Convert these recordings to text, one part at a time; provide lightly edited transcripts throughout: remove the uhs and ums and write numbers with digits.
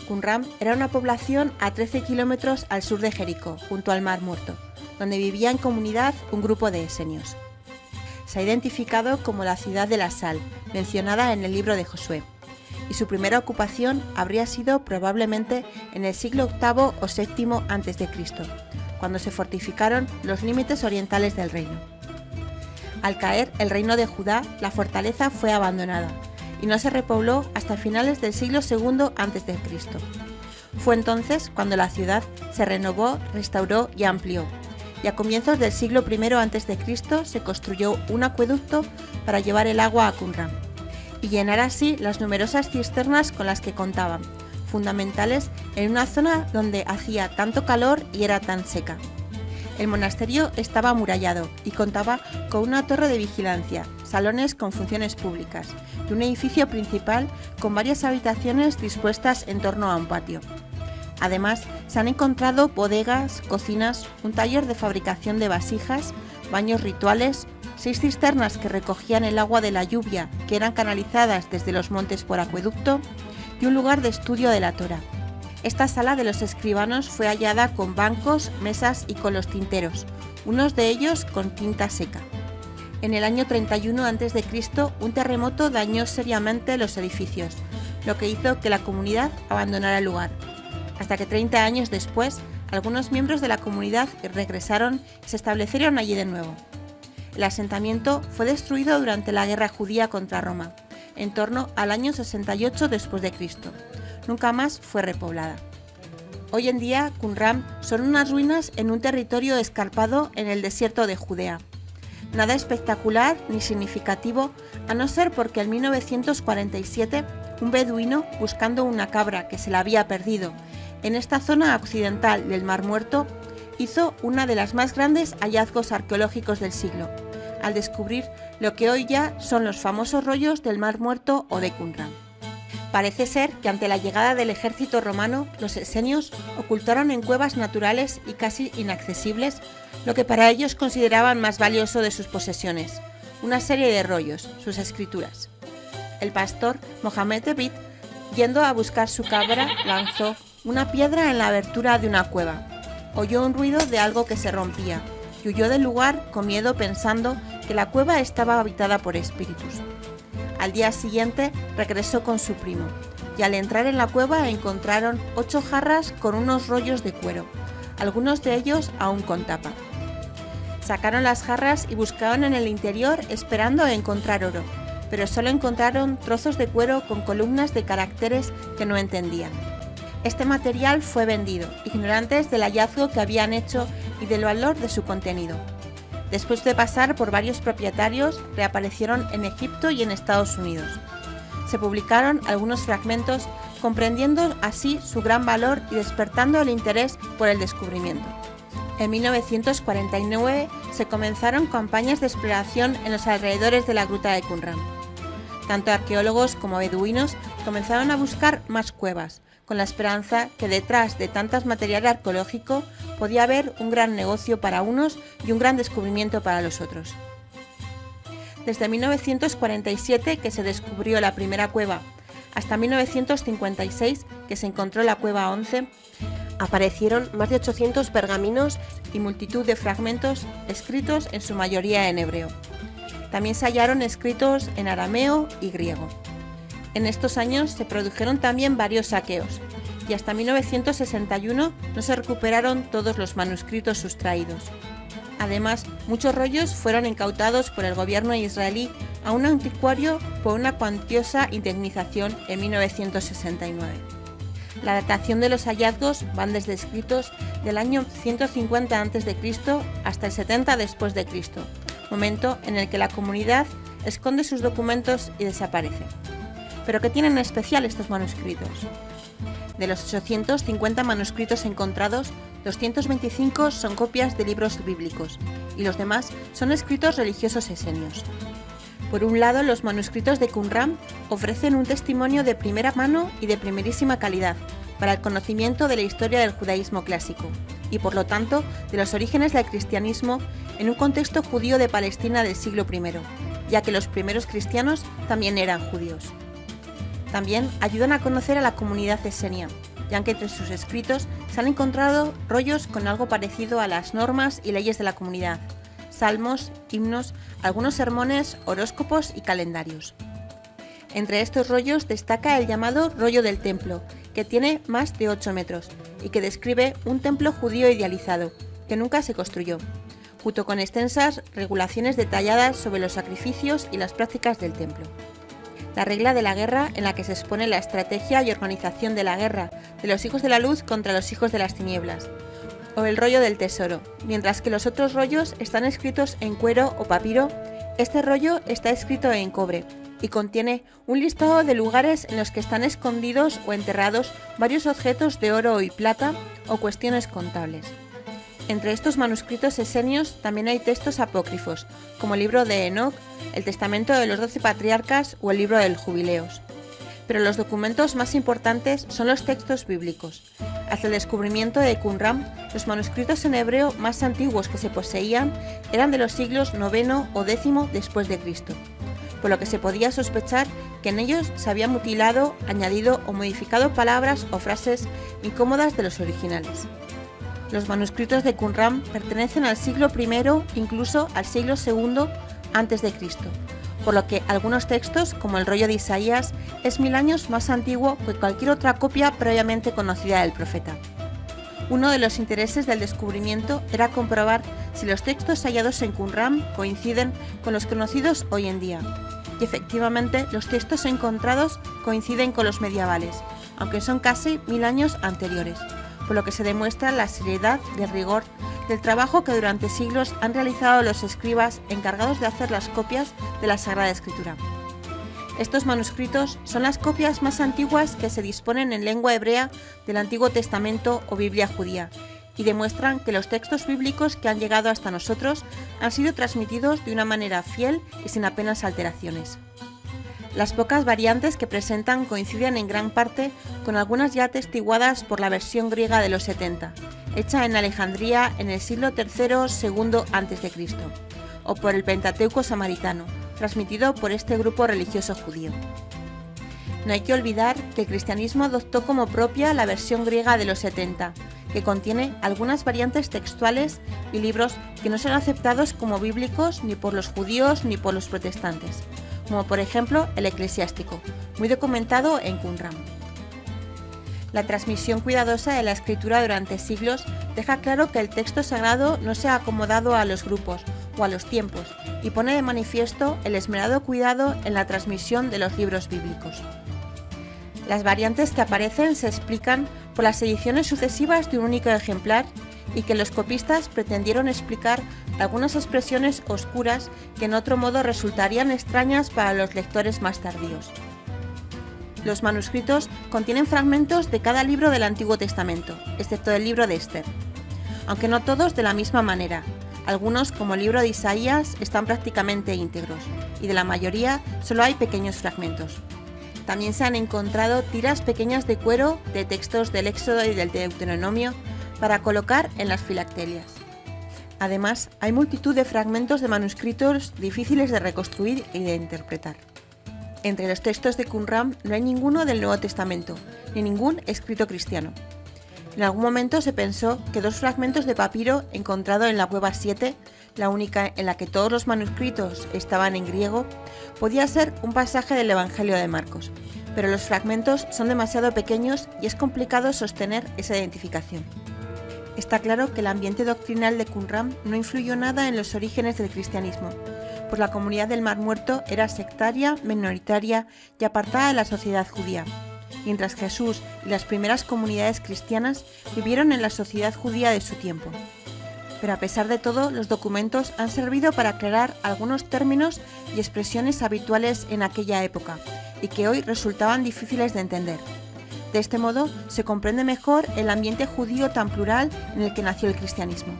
Qumran era una población a 13 kilómetros al sur de Jericó, junto al Mar Muerto, donde vivía en comunidad un grupo de esenios. Se ha identificado como la ciudad de la sal, mencionada en el libro de Josué, y su primera ocupación habría sido probablemente en el siglo VIII o VII a.C., cuando se fortificaron los límites orientales del reino. Al caer el reino de Judá, la fortaleza fue abandonada y no se repobló hasta finales del siglo II a.C. Fue entonces cuando la ciudad se renovó, restauró y amplió, y a comienzos del siglo I a.C. se construyó un acueducto para llevar el agua a Qumran y llenar así las numerosas cisternas con las que contaban, fundamentales en una zona donde hacía tanto calor y era tan seca. El monasterio estaba amurallado y contaba con una torre de vigilancia, salones con funciones públicas y un edificio principal con varias habitaciones dispuestas en torno a un patio. Además, se han encontrado bodegas, cocinas, un taller de fabricación de vasijas, baños rituales, 6 cisternas que recogían el agua de la lluvia que eran canalizadas desde los montes por acueducto y un lugar de estudio de la Torá. Esta sala de los escribanos fue hallada con bancos, mesas y con los tinteros, unos de ellos con tinta seca. En el año 31 a.C., un terremoto dañó seriamente los edificios, lo que hizo que la comunidad abandonara el lugar, hasta que 30 años después, algunos miembros de la comunidad regresaron y se establecieron allí de nuevo. El asentamiento fue destruido durante la guerra judía contra Roma, en torno al año 68 después de Cristo. Nunca más fue repoblada. Hoy en día, Qumran son unas ruinas en un territorio escarpado en el desierto de Judea. Nada espectacular ni significativo, a no ser porque en 1947 un beduino, buscando una cabra que se la había perdido en esta zona occidental del Mar Muerto, hizo una de las más grandes hallazgos arqueológicos del siglo, al descubrir lo que hoy ya son los famosos rollos del Mar Muerto o de Qumran. Parece ser que ante la llegada del ejército romano, los esenios ocultaron en cuevas naturales y casi inaccesibles lo que para ellos consideraban más valioso de sus posesiones, una serie de rollos, sus escrituras. El pastor Mohamed David, yendo a buscar su cabra, lanzó una piedra en la abertura de una cueva. Oyó un ruido de algo que se rompía y huyó del lugar con miedo pensando que la cueva estaba habitada por espíritus. Al día siguiente regresó con su primo y al entrar en la cueva encontraron 8 jarras con unos rollos de cuero, algunos de ellos aún con tapa. Sacaron las jarras y buscaron en el interior esperando encontrar oro, pero solo encontraron trozos de cuero con columnas de caracteres que no entendían. Este material fue vendido, ignorantes del hallazgo que habían hecho y del valor de su contenido. Después de pasar por varios propietarios, reaparecieron en Egipto y en Estados Unidos. Se publicaron algunos fragmentos, comprendiendo así su gran valor y despertando el interés por el descubrimiento. En 1949 se comenzaron campañas de exploración en los alrededores de la gruta de Qumran. Tanto arqueólogos como beduinos comenzaron a buscar más cuevas, con la esperanza que detrás de tantas material arqueológico podía haber un gran negocio para unos y un gran descubrimiento para los otros. Desde 1947, que se descubrió la primera cueva, hasta 1956, que se encontró la cueva 11, aparecieron más de 800 pergaminos y multitud de fragmentos escritos en su mayoría en hebreo. También se hallaron escritos en arameo y griego. En estos años se produjeron también varios saqueos y hasta 1961 no se recuperaron todos los manuscritos sustraídos. Además, muchos rollos fueron incautados por el gobierno israelí a un anticuario por una cuantiosa indemnización en 1969. La datación de los hallazgos van desde escritos del año 150 a.C. hasta el 70 después de Cristo, momento en el que la comunidad esconde sus documentos y desaparece. ¿Pero qué tienen en especial estos manuscritos? De los 850 manuscritos encontrados, 225 son copias de libros bíblicos y los demás son escritos religiosos esenios. Por un lado, los manuscritos de Qumran ofrecen un testimonio de primera mano y de primerísima calidad para el conocimiento de la historia del judaísmo clásico y, por lo tanto, de los orígenes del cristianismo en un contexto judío de Palestina del siglo I, ya que los primeros cristianos también eran judíos. También ayudan a conocer a la comunidad esenia, ya que entre sus escritos se han encontrado rollos con algo parecido a las normas y leyes de la comunidad, salmos, himnos, algunos sermones, horóscopos y calendarios. Entre estos rollos destaca el llamado rollo del templo, que tiene más de 8 metros y que describe un templo judío idealizado, que nunca se construyó, junto con extensas regulaciones detalladas sobre los sacrificios y las prácticas del templo. La regla de la guerra, en la que se expone la estrategia y organización de la guerra de los hijos de la luz contra los hijos de las tinieblas, o el rollo del tesoro. Mientras que los otros rollos están escritos en cuero o papiro, este rollo está escrito en cobre y contiene un listado de lugares en los que están escondidos o enterrados varios objetos de oro y plata o cuestiones contables. Entre estos manuscritos esenios también hay textos apócrifos, como el libro de Enoc, el testamento de los 12 patriarcas o el libro del Jubileos. Pero los documentos más importantes son los textos bíblicos. Hasta el descubrimiento de Qumran, los manuscritos en hebreo más antiguos que se poseían eran de los siglos IX o X después de Cristo, por lo que se podía sospechar que en ellos se había mutilado, añadido o modificado palabras o frases incómodas de los originales. Los manuscritos de Qumran pertenecen al siglo I, incluso al siglo II a.C., por lo que algunos textos, como el rollo de Isaías, es 1000 años más antiguo que cualquier otra copia previamente conocida del profeta. Uno de los intereses del descubrimiento era comprobar si los textos hallados en Qumran coinciden con los conocidos hoy en día. Y efectivamente, los textos encontrados coinciden con los medievales, aunque son casi 1000 años anteriores, por lo que se demuestra la seriedad y el rigor del trabajo que durante siglos han realizado los escribas encargados de hacer las copias de la Sagrada Escritura. Estos manuscritos son las copias más antiguas que se disponen en lengua hebrea del Antiguo Testamento o Biblia judía, y demuestran que los textos bíblicos que han llegado hasta nosotros han sido transmitidos de una manera fiel y sin apenas alteraciones. Las pocas variantes que presentan coinciden en gran parte con algunas ya atestiguadas por la versión griega de los 70, hecha en Alejandría en el siglo III-II a.C., o por el Pentateuco samaritano, transmitido por este grupo religioso judío. No hay que olvidar que el cristianismo adoptó como propia la versión griega de los 70, que contiene algunas variantes textuales y libros que no son aceptados como bíblicos ni por los judíos ni por los protestantes, como por ejemplo el eclesiástico, muy documentado en Qumran. La transmisión cuidadosa de la escritura durante siglos deja claro que el texto sagrado no se ha acomodado a los grupos o a los tiempos y pone de manifiesto el esmerado cuidado en la transmisión de los libros bíblicos. Las variantes que aparecen se explican por las ediciones sucesivas de un único ejemplar y que los copistas pretendieron explicar algunas expresiones oscuras que en otro modo resultarían extrañas para los lectores más tardíos. Los manuscritos contienen fragmentos de cada libro del Antiguo Testamento, excepto el libro de Esther, aunque no todos de la misma manera. Algunos, como el libro de Isaías, están prácticamente íntegros, y de la mayoría solo hay pequeños fragmentos. También se han encontrado tiras pequeñas de cuero de textos del Éxodo y del Deuteronomio para colocar en las filacterias. Además, hay multitud de fragmentos de manuscritos difíciles de reconstruir y de interpretar. Entre los textos de Qumran no hay ninguno del Nuevo Testamento, ni ningún escrito cristiano. En algún momento se pensó que 2 fragmentos de papiro encontrado en la cueva 7, la única en la que todos los manuscritos estaban en griego, podía ser un pasaje del Evangelio de Marcos, pero los fragmentos son demasiado pequeños y es complicado sostener esa identificación. Está claro que el ambiente doctrinal de Qumran no influyó nada en los orígenes del cristianismo, pues la comunidad del Mar Muerto era sectaria, minoritaria y apartada de la sociedad judía, mientras Jesús y las primeras comunidades cristianas vivieron en la sociedad judía de su tiempo. Pero a pesar de todo, los documentos han servido para aclarar algunos términos y expresiones habituales en aquella época y que hoy resultaban difíciles de entender. De este modo, se comprende mejor el ambiente judío tan plural en el que nació el cristianismo.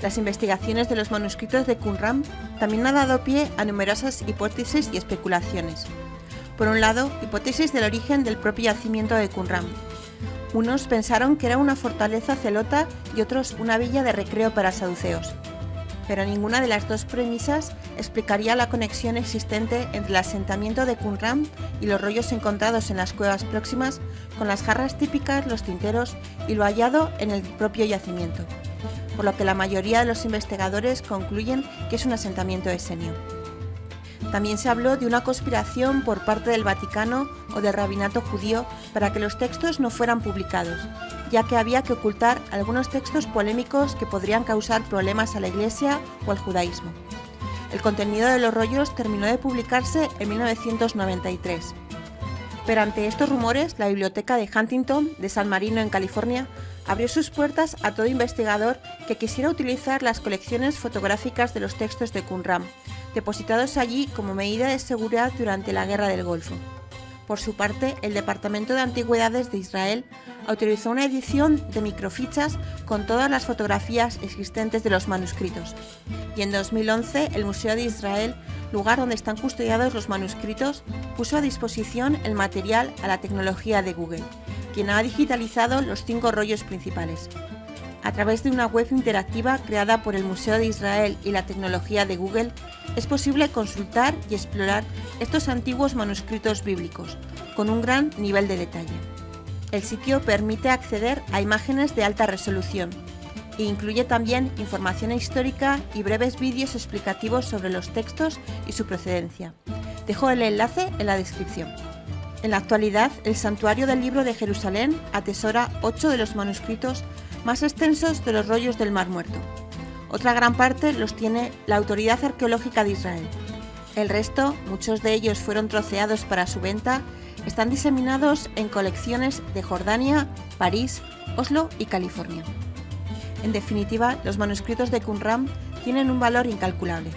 Las investigaciones de los manuscritos de Qumran también han dado pie a numerosas hipótesis y especulaciones. Por un lado, hipótesis del origen del propio yacimiento de Qumran. Unos pensaron que era una fortaleza celota y otros una villa de recreo para saduceos. Pero ninguna de las dos premisas explicaría la conexión existente entre el asentamiento de Qumran y los rollos encontrados en las cuevas próximas con las jarras típicas, los tinteros y lo hallado en el propio yacimiento, por lo que la mayoría de los investigadores concluyen que es un asentamiento esenio. También se habló de una conspiración por parte del Vaticano o del rabinato judío para que los textos no fueran publicados, ya que había que ocultar algunos textos polémicos que podrían causar problemas a la Iglesia o al judaísmo. El contenido de los rollos terminó de publicarse en 1993. Pero ante estos rumores, la biblioteca de Huntington, de San Marino, en California, abrió sus puertas a todo investigador que quisiera utilizar las colecciones fotográficas de los textos de Qumran, depositados allí como medida de seguridad durante la Guerra del Golfo. Por su parte, el Departamento de Antigüedades de Israel autorizó una edición de microfichas con todas las fotografías existentes de los manuscritos. Y en 2011, el Museo de Israel, lugar donde están custodiados los manuscritos, puso a disposición el material a la tecnología de Google, quien ha digitalizado los 5 rollos principales. A través de una web interactiva creada por el Museo de Israel y la tecnología de Google, es posible consultar y explorar estos antiguos manuscritos bíblicos, con un gran nivel de detalle. El sitio permite acceder a imágenes de alta resolución e incluye también información histórica y breves vídeos explicativos sobre los textos y su procedencia. Dejo el enlace en la descripción. En la actualidad, el Santuario del Libro de Jerusalén atesora 8 de los manuscritos más extensos de los rollos del Mar Muerto. Otra gran parte los tiene la Autoridad Arqueológica de Israel. El resto, muchos de ellos fueron troceados para su venta, están diseminados en colecciones de Jordania, París, Oslo y California. En definitiva, los manuscritos de Qumran tienen un valor incalculable.